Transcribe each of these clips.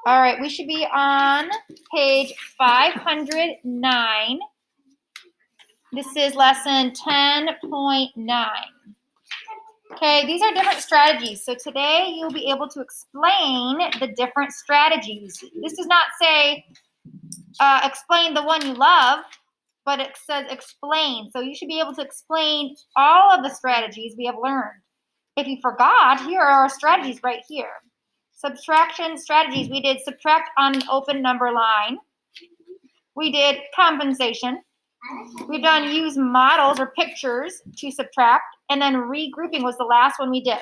All right, we should be on page 509. This is lesson 10.9. Okay, these are different strategies. So today you'll be able to explain the different strategies. This does not say explain the one you love, but it says explain. So you should be able to explain all of the strategies we have learned. If you forgot, here are our strategies right here. Subtraction strategies. We did subtract on an open number line. We did compensation. We've done use models or pictures to subtract, and then regrouping was the last one we did.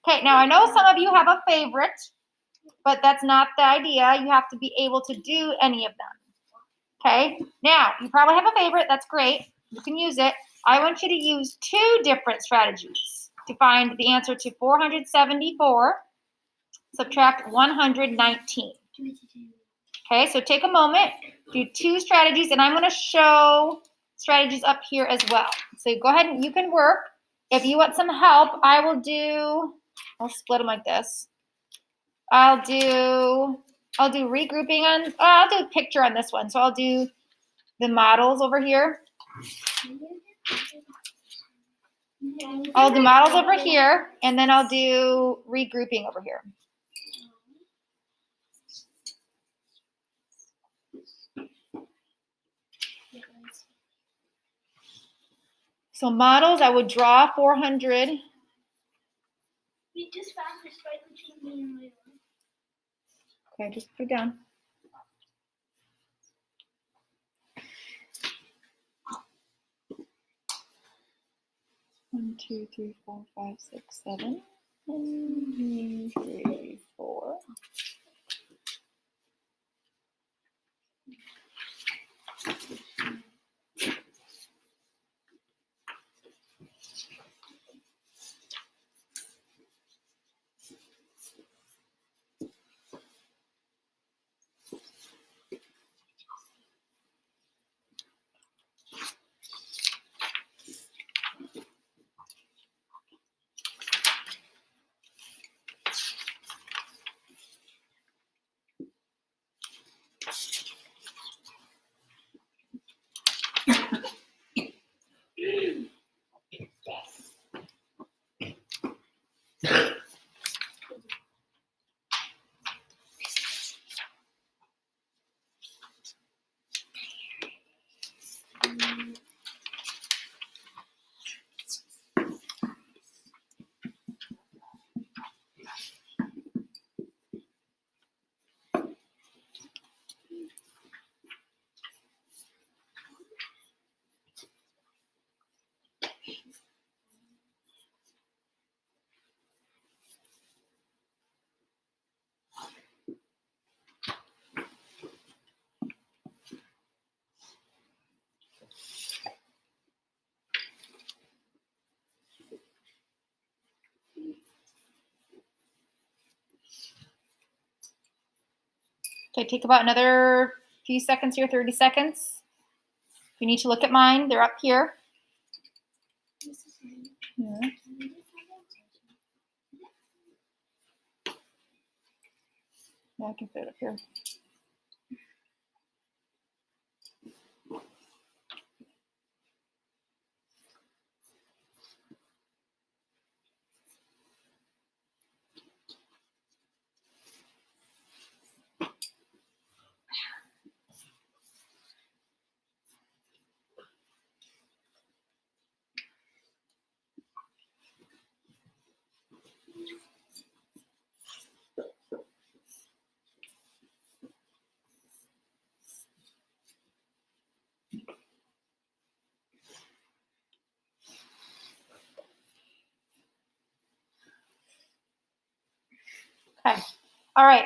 Okay, now I know some of you have a favorite, but that's not the idea. You have to be able to do any of them. Okay, now you probably have a favorite. That's great. You can use it. I want you to use two different strategies to find the answer to 474, subtract 119. Okay, so take a moment, do two strategies, and I'm going to show strategies up here as well. So go ahead and you can work. If you want some help, I'll split them like this. I'll do regrouping on, I'll do a picture on this one. So I'll do the models over here. I'll do models over here, and then I'll do regrouping over here. So models, I would draw 400. We just found this right between me and my own. Okay, just put it down. One, two, three, four, five, six, 7. 1, 2, 3, 4. Okay, take about another few seconds here, 30 seconds. If you need to look at mine, they're up here. Yeah. Yeah, I can fit it up here. Okay. All right.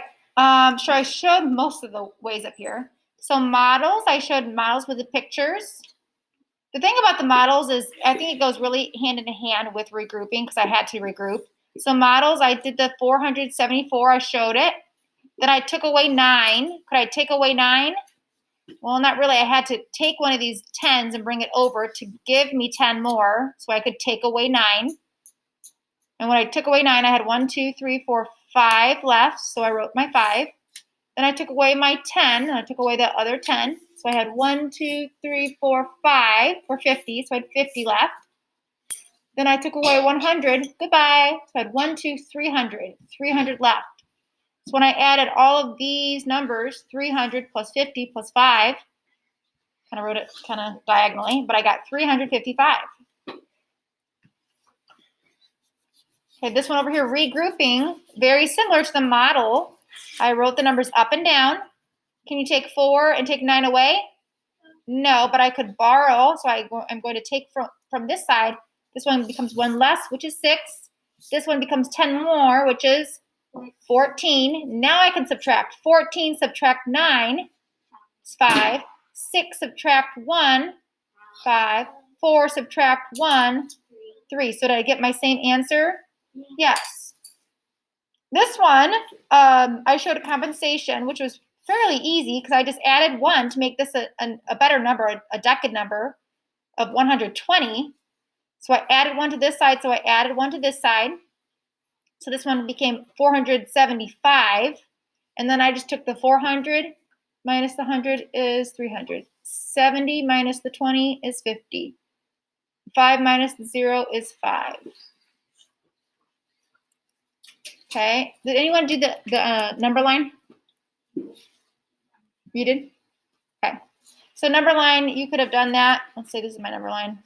So I showed most of the ways up here. So models, I showed models with the pictures. The thing about the models is I think it goes really hand in hand with regrouping because I had to regroup. So models, I did the 474, I showed it. Then I took away 9. Could I take away 9? Well, not really. I had to take one of these 10s and bring it over to give me 10 more so I could take away 9. And when I took away 9, I had 1, 2, 3, 4, 5 left. So I wrote my 5. Then I took away my 10, and I took away the other 10. So I had 1, 2, 3, 4, 5 for 50. So I had 50 left. Then I took away 100. Goodbye. So I had 1, 2, 300. 300 left. So when I added all of these numbers, 300 plus 50 plus 5, kind of wrote it kind of diagonally, but I got 355. Okay, this one over here, regrouping, very similar to the model. I wrote the numbers up and down. Can you take 4 and take 9 away? No, but I could borrow. So I'm going to take from this side. This one becomes 1 less, which is 6. This one becomes 10 more, which is 14. Now I can subtract. 14 subtract 9 is 5. 6 subtract 1, 5. 4 subtract 1, 3. So did I get my same answer? Yes. This one, I showed a compensation, which was fairly easy because I just added 1 to make this a better number, a decade number of 120. So I added 1 to this side, so I added 1 to this side. So this one became 475. And then I just took the 400 minus the 100 is 300. 70 minus the 20 is 50. 5 minus the 0 is 5. Okay, did anyone do the number line? You did? Okay, so number line, you could have done that. Let's say this is my number line.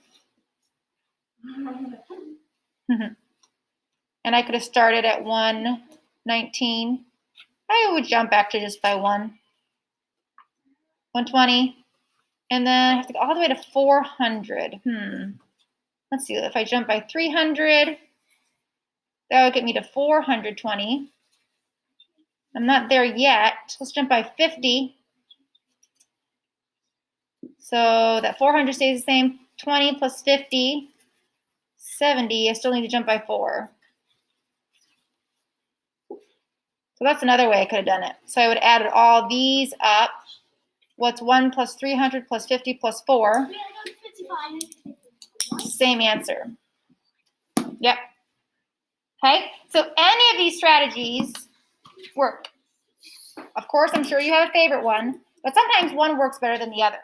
And I could have started at 119. I would jump back to just by 120. And then I have to go all the way to 400. Let's see, if I jump by 300, that would get me to 420. I'm not there yet. Let's jump by 50. So that 400 stays the same. 20 plus 50, 70. I still need to jump by 4. So that's another way I could have done it. So I would add all these up. What's 1 plus 300 plus 50 plus 4? 355. Same answer. Yep. Okay, so any of these strategies work. Of course, I'm sure you have a favorite one, but sometimes one works better than the other.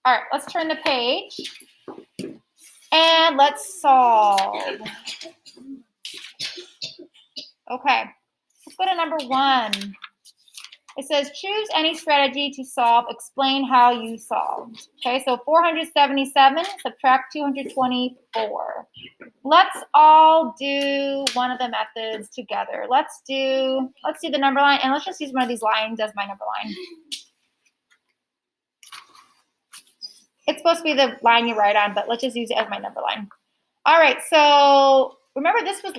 All right, let's turn the page and let's solve. Okay, let's go to number 1. It says, choose any strategy to solve. Explain how you solved. Okay, so 477, subtract 224. Let's all do one of the methods together. Let's do the number line, and let's just use one of these lines as my number line. It's supposed to be the line you write on, but let's just use it as my number line. All right, so remember this was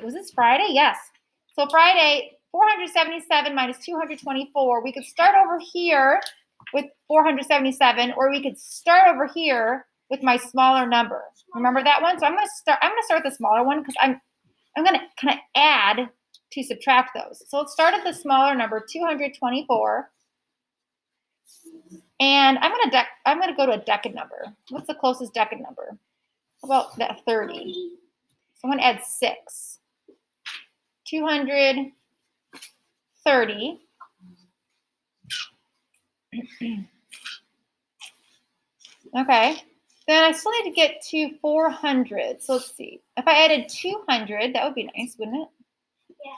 was this Friday? Yes. So Friday, 477 minus 224. We could start over here with 477, or we could start over here with my smaller number. Remember that one? So I'm gonna start with the smaller one because I'm gonna kind of add to subtract those. So let's start at the smaller number, 224. And I'm gonna go to a decade number. What's the closest decade number? How about that 30? So I'm gonna add 6. 230. Okay. Then I still need to get to 400. So let's see. If I added 200, that would be nice, wouldn't it? Yeah.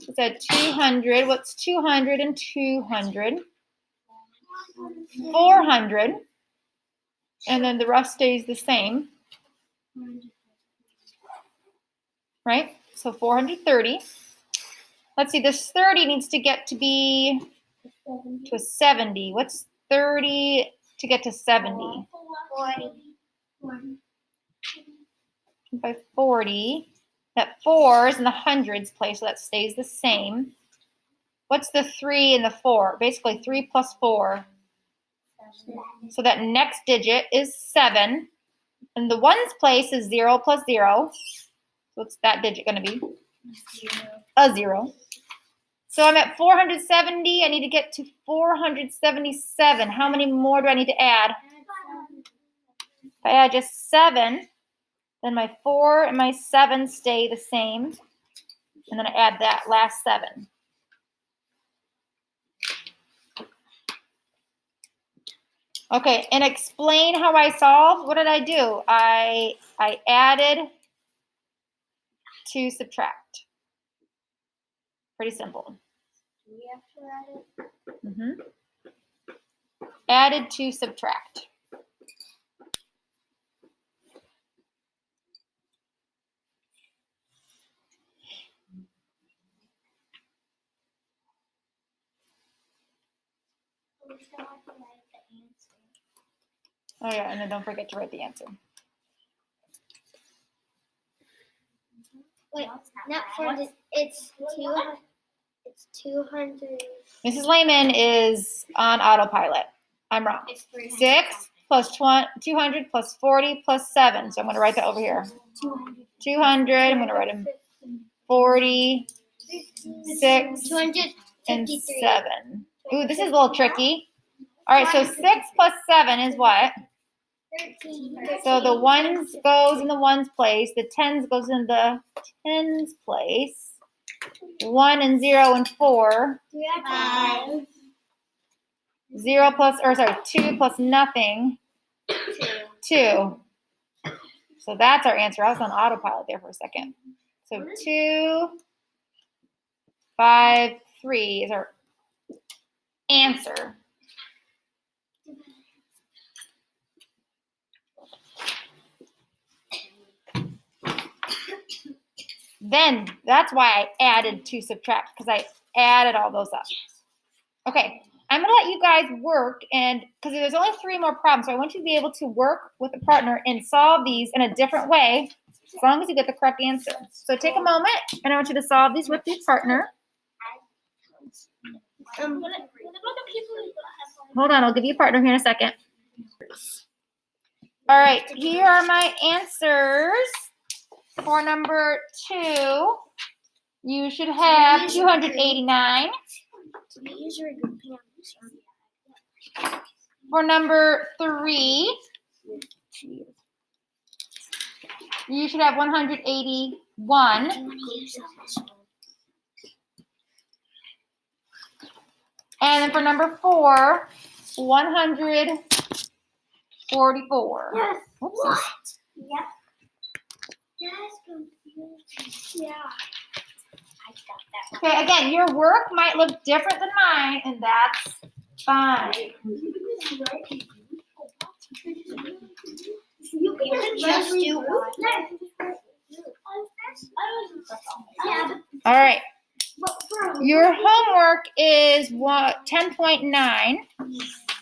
Let's add 200. What's 200 and 200? 400. And then the rest stays the same. Right? So 430. Let's see, this 30 needs to get to be to a 70. What's 30 to get to 70? 40. By 40. That 4 is in the hundreds place, so that stays the same. What's the 3 and the 4? Basically 3 plus 4. So that next digit is 7. And the ones place is 0 plus 0. So what's that digit going to be? A 0. So I'm at 470. I need to get to 477. How many more do I need to add? If I add just 7, then my 4 and my 7 stay the same. And then I add that last 7. Okay, and explain how I solved. What did I do? I added to subtract. Pretty simple. Do we have to add it? Added to subtract. We still have to write the answer. Oh yeah, and then don't forget to write the answer. Wait, not for this. It's 200. It's 200. Mrs. Lehman is on autopilot. I'm wrong. It's 300. 6 plus 200 plus 40 plus 7. So I'm going to write that over here. 200. I'm going to write them 40, 6, 253. and 7. Ooh, this is a little tricky. All right, so 6 plus 7 is what? 13. So the ones goes in the ones place. The tens goes in the tens place. 1 and 0 and 4. 5. 0 plus, or sorry, 2 plus nothing. 2. So that's our answer. I was on autopilot there for a second. So 2, 5, 3 is our answer. Then that's why I added to subtract, because I added all those up. Okay, I'm gonna let you guys work, and because there's only 3 more problems, so I want you to be able to work with a partner and solve these in a different way, as long as you get the correct answer. So take a moment, and I want you to solve these with your partner. Hold on, I'll give you a partner here in a second. All right, here are my answers. For number 2, you should have 289. For number 3, you should have 181. And then for number 4, 144. Yes. Whoopsies. Yep. That's confusing. Yeah. I got that. Okay, again, your work might look different than mine, and that's fine. You can just do one. All right. Your homework is 10.9.